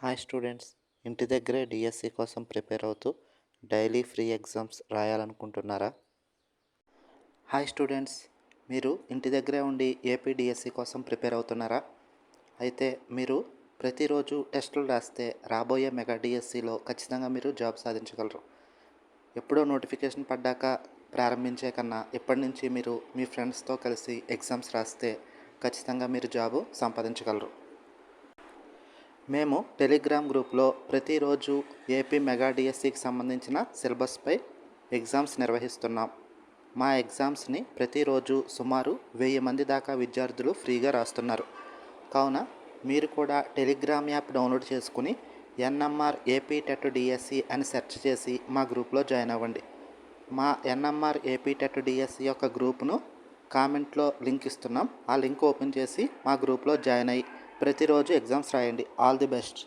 Hi students, ఇంటి దగ్గరే DSC కోసం ప్రిపేర్ అవుతూ డైలీ ఫ్రీ ఎగ్జామ్స్ రాయాలనుకుంటున్నారా? హాయ్ స్టూడెంట్స్, మీరు ఇంటి దగ్గరే ఉండి ఏపీ డిఎస్సి కోసం ప్రిపేర్ అవుతున్నారా? అయితే మీరు ప్రతిరోజు టెస్టులు రాస్తే రాబోయే మెగా డిఎస్సిలో ఖచ్చితంగా మీరు జాబ్ సాధించగలరు. ఎప్పుడో నోటిఫికేషన్ పడ్డాక ప్రారంభించే కన్నా ఇప్పటి నుంచి మీరు మీ ఫ్రెండ్స్తో కలిసి ఎగ్జామ్స్ రాస్తే ఖచ్చితంగా మీరు జాబు సంపాదించగలరు. మేము టెలిగ్రామ్ గ్రూప్లో ప్రతిరోజు ఏపీ మెగా డిఎస్సికి సంబంధించిన సిలబస్పై ఎగ్జామ్స్ నిర్వహిస్తున్నాం. మా ఎగ్జామ్స్ని ప్రతిరోజు సుమారు 1000 మంది దాకా విద్యార్థులు ఫ్రీగా రాస్తున్నారు. కావున మీరు కూడా టెలిగ్రామ్ యాప్ డౌన్లోడ్ చేసుకుని ఎన్ఎంఆర్ ఏపీ టెట్ డిఎస్సి అని సెర్చ్ చేసి మా గ్రూప్లో జాయిన్ అవ్వండి. మా ఎన్ఎంఆర్ ఏపీ టెట్ డిఎస్సి యొక్క గ్రూప్ను కామెంట్లో లింక్ ఇస్తున్నాం. ఆ లింక్ ఓపెన్ చేసి మా గ్రూప్లో జాయిన్ అయ్యి ప్రతిరోజు ఎగ్జామ్స్ రాయండి. All the best.